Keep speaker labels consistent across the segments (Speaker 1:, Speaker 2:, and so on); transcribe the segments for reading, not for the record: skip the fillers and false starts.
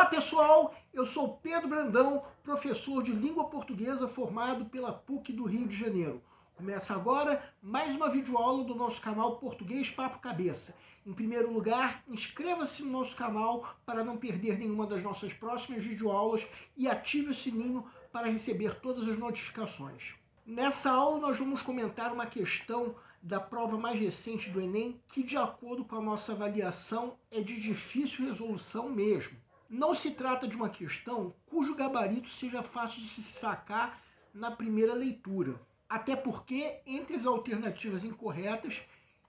Speaker 1: Olá pessoal, eu sou Pedro Brandão, professor de língua portuguesa formado pela PUC do Rio de Janeiro. Começa agora mais uma videoaula do nosso canal Português Papo Cabeça. Em primeiro lugar, inscreva-se no nosso canal para não perder nenhuma das nossas próximas videoaulas e ative o sininho para receber todas as notificações. Nessa aula nós vamos comentar uma questão da prova mais recente do Enem que, de acordo com a nossa avaliação, é de difícil resolução mesmo. Não se trata de uma questão cujo gabarito seja fácil de se sacar na primeira leitura. Até porque, entre as alternativas incorretas,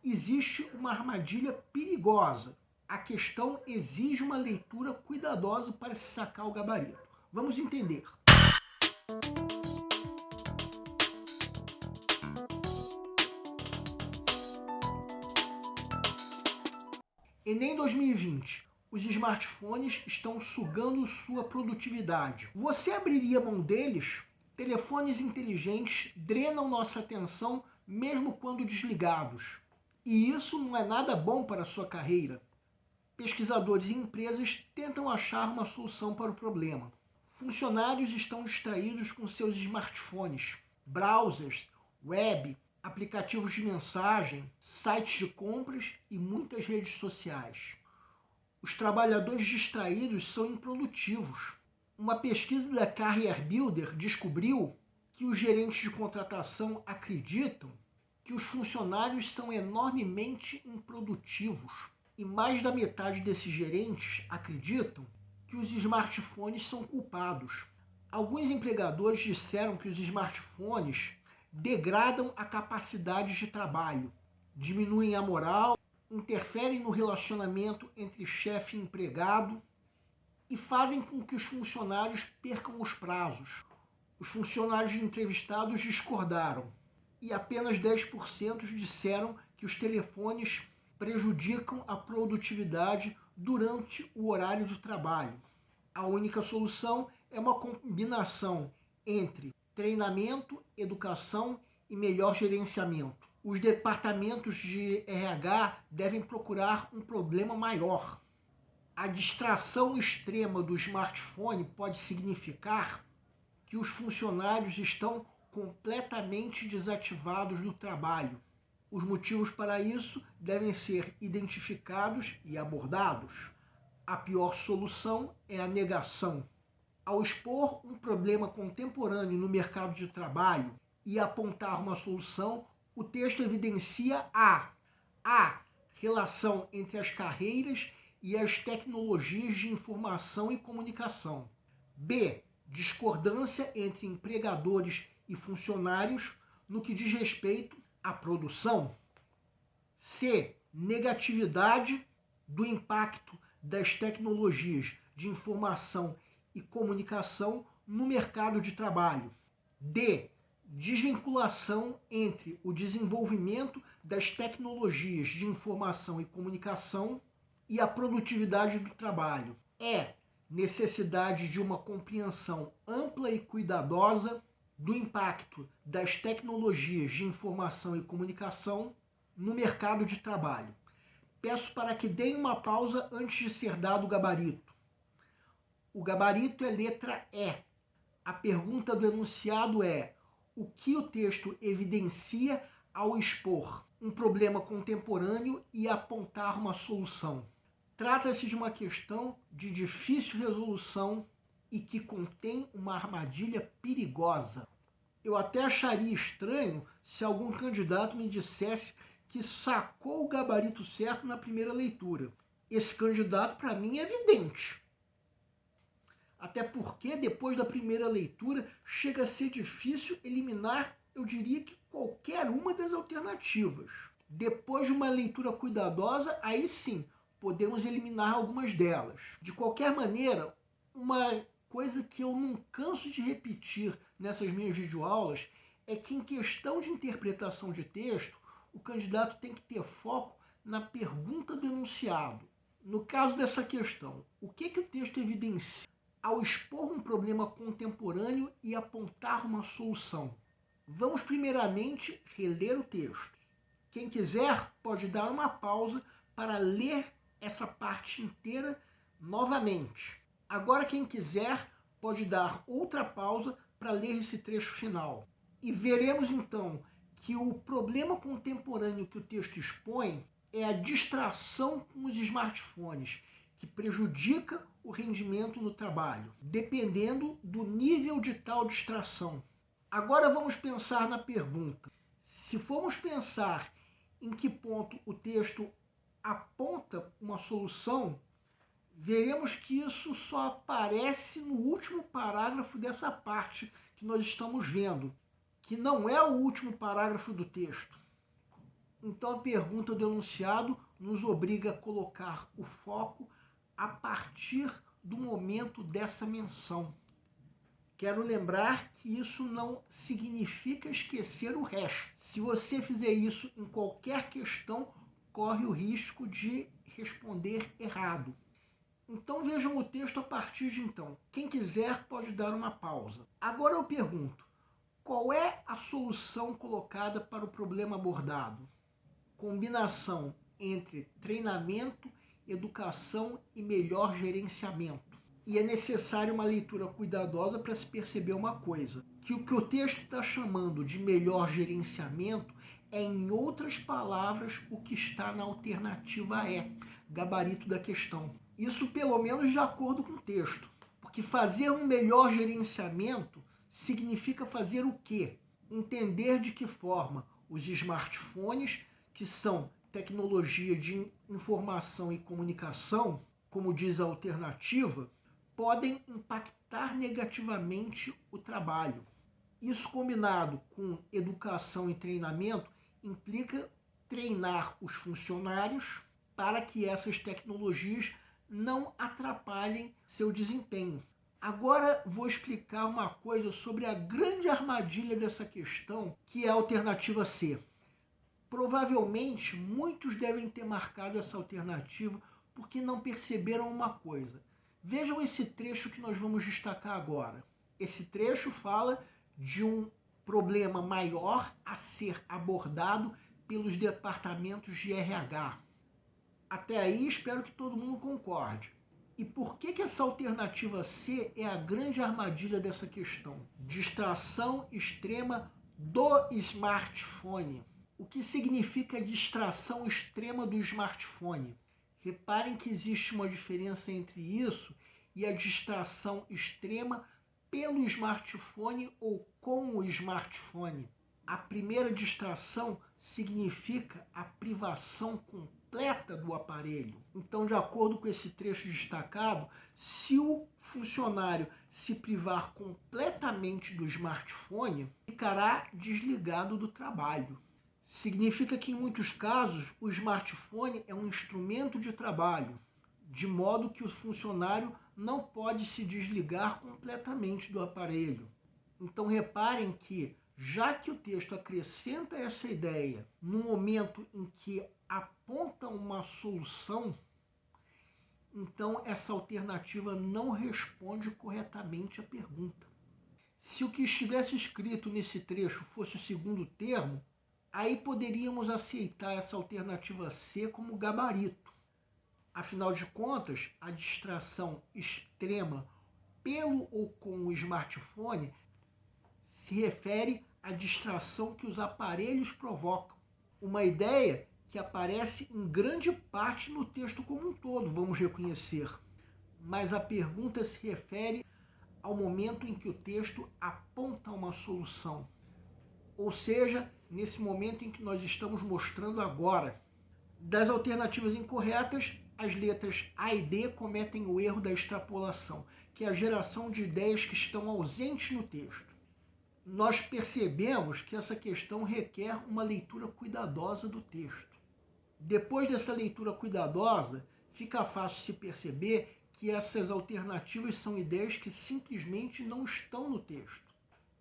Speaker 1: existe uma armadilha perigosa. A questão exige uma leitura cuidadosa para se sacar o gabarito. Vamos entender. Enem 2020. Os smartphones estão sugando sua produtividade. Você abriria mão deles? Telefones inteligentes drenam nossa atenção mesmo quando desligados. E isso não é nada bom para a sua carreira. Pesquisadores e empresas tentam achar uma solução para o problema. Funcionários estão distraídos com seus smartphones, browsers, web, aplicativos de mensagem, sites de compras e muitas redes sociais. Os trabalhadores distraídos são improdutivos. Uma pesquisa da Career Builder descobriu que os gerentes de contratação acreditam que os funcionários são enormemente improdutivos. E mais da metade desses gerentes acreditam que os smartphones são culpados. Alguns empregadores disseram que os smartphones degradam a capacidade de trabalho, diminuem a moral, interferem no relacionamento entre chefe e empregado e fazem com que os funcionários percam os prazos. Os funcionários entrevistados discordaram e apenas 10% disseram que os telefones prejudicam a produtividade durante o horário de trabalho. A única solução é uma combinação entre treinamento, educação e melhor gerenciamento. Os departamentos de RH devem procurar um problema maior. A distração extrema do smartphone pode significar que os funcionários estão completamente desativados do trabalho. Os motivos para isso devem ser identificados e abordados. A pior solução é a negação. Ao expor um problema contemporâneo no mercado de trabalho e apontar uma solução, o texto evidencia a relação entre as carreiras e as tecnologias de informação e comunicação. B. Discordância entre empregadores e funcionários no que diz respeito à produção. C. Negatividade do impacto das tecnologias de informação e comunicação no mercado de trabalho. D. Desvinculação entre o desenvolvimento das tecnologias de informação e comunicação e a produtividade do trabalho. E. Necessidade de uma compreensão ampla e cuidadosa do impacto das tecnologias de informação e comunicação no mercado de trabalho. Peço para que deem uma pausa antes de ser dado o gabarito. O gabarito é letra E. A pergunta do enunciado é: o que o texto evidencia ao expor um problema contemporâneo e apontar uma solução? Trata-se de uma questão de difícil resolução e que contém uma armadilha perigosa. Eu até acharia estranho se algum candidato me dissesse que sacou o gabarito certo na primeira leitura. Esse candidato, para mim, é evidente. Até porque, depois da primeira leitura, chega a ser difícil eliminar, eu diria que qualquer uma das alternativas. Depois de uma leitura cuidadosa, aí sim, podemos eliminar algumas delas. De qualquer maneira, uma coisa que eu não canso de repetir nessas minhas videoaulas é que, em questão de interpretação de texto, o candidato tem que ter foco na pergunta do enunciado. No caso dessa questão, o que o texto evidencia ao expor um problema contemporâneo e apontar uma solução? Vamos primeiramente reler o texto. Quem quiser pode dar uma pausa para ler essa parte inteira novamente. Agora, quem quiser pode dar outra pausa para ler esse trecho final. E veremos então que o problema contemporâneo que o texto expõe é a distração com os smartphones, que prejudica o rendimento no trabalho, dependendo do nível de tal distração. Agora vamos pensar na pergunta. Se formos pensar em que ponto o texto aponta uma solução, veremos que isso só aparece no último parágrafo dessa parte que nós estamos vendo, que não é o último parágrafo do texto. Então a pergunta do enunciado nos obriga a colocar o foco a partir do momento dessa menção. Quero lembrar que isso não significa esquecer o resto. Se você fizer isso em qualquer questão, corre o risco de responder errado. Então vejam o texto a partir de então. Quem quiser pode dar uma pausa. Agora eu pergunto, qual é a solução colocada para o problema abordado? Combinação entre treinamento, educação e melhor gerenciamento. E é necessária uma leitura cuidadosa para se perceber uma coisa, que o que o texto está chamando de melhor gerenciamento é, em outras palavras, o que está na alternativa E, gabarito da questão. Isso pelo menos de acordo com o texto, porque fazer um melhor gerenciamento significa fazer o quê? Entender de que forma os smartphones, que são tecnologia de informação e comunicação, como diz a alternativa, podem impactar negativamente o trabalho. Isso combinado com educação e treinamento implica treinar os funcionários para que essas tecnologias não atrapalhem seu desempenho. Agora vou explicar uma coisa sobre a grande armadilha dessa questão, que é a alternativa C. Provavelmente muitos devem ter marcado essa alternativa porque não perceberam uma coisa. Vejam esse trecho que nós vamos destacar agora. Esse trecho fala de um problema maior a ser abordado pelos departamentos de RH. Até aí espero que todo mundo concorde. E por que essa alternativa C é a grande armadilha dessa questão? Distração extrema do smartphone. O que significa distração extrema do smartphone? Reparem que existe uma diferença entre isso e a distração extrema pelo smartphone ou com o smartphone. A primeira distração significa a privação completa do aparelho. Então, de acordo com esse trecho destacado, se o funcionário se privar completamente do smartphone, ficará desligado do trabalho. Significa que, em muitos casos, o smartphone é um instrumento de trabalho, de modo que o funcionário não pode se desligar completamente do aparelho. Então, reparem que, já que o texto acrescenta essa ideia no momento em que aponta uma solução, então essa alternativa não responde corretamente à pergunta. Se o que estivesse escrito nesse trecho fosse o segundo termo, aí poderíamos aceitar essa alternativa C como gabarito. Afinal de contas, a distração extrema pelo ou com o smartphone se refere à distração que os aparelhos provocam. Uma ideia que aparece em grande parte no texto como um todo, vamos reconhecer. Mas a pergunta se refere ao momento em que o texto aponta uma solução. Ou seja, nesse momento em que nós estamos mostrando agora. Das alternativas incorretas, as letras A e D cometem o erro da extrapolação, que é a geração de ideias que estão ausentes no texto. Nós percebemos que essa questão requer uma leitura cuidadosa do texto. Depois dessa leitura cuidadosa, fica fácil se perceber que essas alternativas são ideias que simplesmente não estão no texto.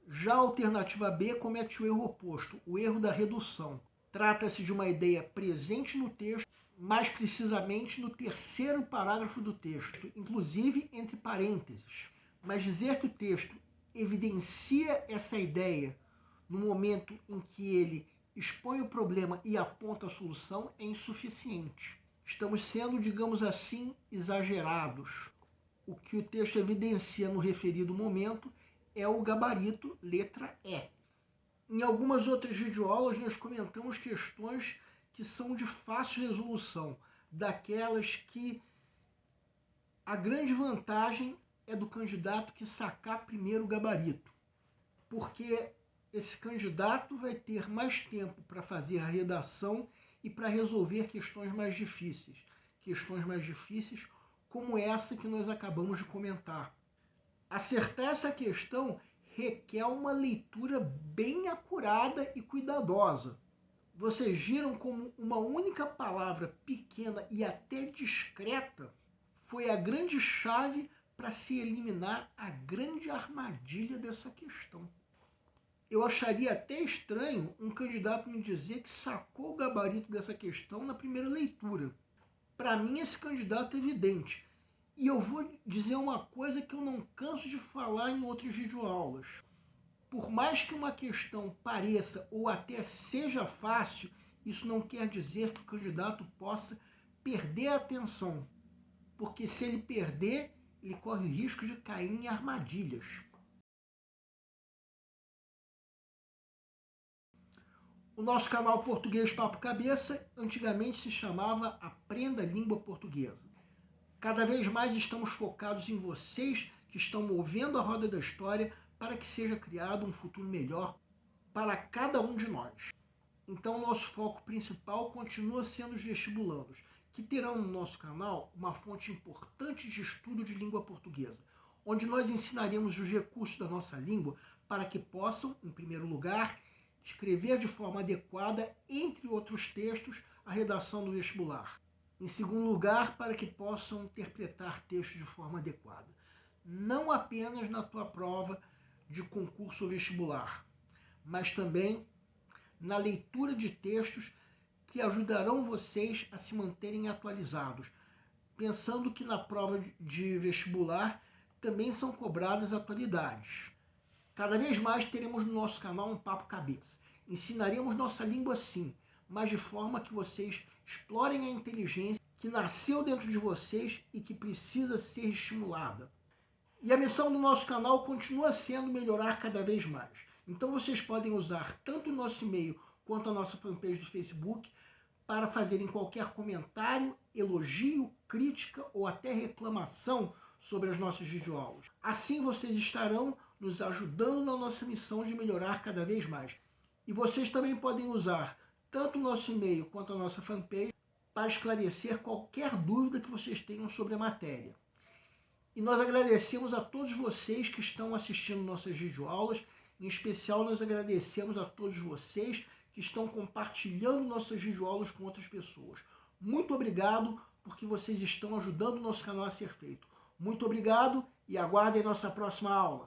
Speaker 1: Já a alternativa B comete o erro oposto, o erro da redução. Trata-se de uma ideia presente no texto, mais precisamente no terceiro parágrafo do texto, inclusive entre parênteses. Mas dizer que o texto evidencia essa ideia no momento em que ele expõe o problema e aponta a solução é insuficiente. Estamos sendo, digamos assim, exagerados. o que o texto evidencia no referido momento é o gabarito letra E. Em algumas outras videoaulas nós comentamos questões que são de fácil resolução, daquelas que a grande vantagem é do candidato que sacar primeiro o gabarito, porque esse candidato vai ter mais tempo para fazer a redação e para resolver questões mais difíceis. Questões mais difíceis como essa que nós acabamos de comentar. Acertar essa questão requer uma leitura bem acurada e cuidadosa. Vocês viram como uma única palavra pequena e até discreta foi a grande chave para se eliminar a grande armadilha dessa questão. Eu acharia até estranho um candidato me dizer que sacou o gabarito dessa questão na primeira leitura. Para mim, esse candidato é evidente. E eu vou dizer uma coisa que eu não canso de falar em outras videoaulas. Por mais que uma questão pareça ou até seja fácil, isso não quer dizer que o candidato possa perder a atenção. Porque se ele perder, ele corre o risco de cair em armadilhas. O nosso canal Português Papo Cabeça antigamente se chamava Aprenda a Língua Portuguesa. Cada vez mais estamos focados em vocês que estão movendo a roda da história para que seja criado um futuro melhor para cada um de nós. Então, nosso foco principal continua sendo os vestibulandos, que terão no nosso canal uma fonte importante de estudo de língua portuguesa, onde nós ensinaremos os recursos da nossa língua para que possam, em primeiro lugar, escrever de forma adequada, entre outros textos, a redação do vestibular. Em segundo lugar, para que possam interpretar textos de forma adequada. Não apenas na tua prova de concurso ou vestibular, mas também na leitura de textos que ajudarão vocês a se manterem atualizados, pensando que na prova de vestibular também são cobradas atualidades. Cada vez mais teremos no nosso canal um Papo Cabeça. Ensinaremos nossa língua sim, mas de forma que vocês explorem a inteligência que nasceu dentro de vocês e que precisa ser estimulada. E a missão do nosso canal continua sendo melhorar cada vez mais. Então vocês podem usar tanto o nosso e-mail quanto a nossa fanpage do Facebook para fazerem qualquer comentário, elogio, crítica ou até reclamação sobre as nossas videoaulas. Assim vocês estarão nos ajudando na nossa missão de melhorar cada vez mais. E vocês também podem usar tanto o nosso e-mail quanto a nossa fanpage para esclarecer qualquer dúvida que vocês tenham sobre a matéria. E nós agradecemos a todos vocês que estão assistindo nossas videoaulas. Em especial, nós agradecemos a todos vocês que estão compartilhando nossas videoaulas com outras pessoas. Muito obrigado, porque vocês estão ajudando o nosso canal a ser feito. Muito obrigado e aguardem nossa próxima aula.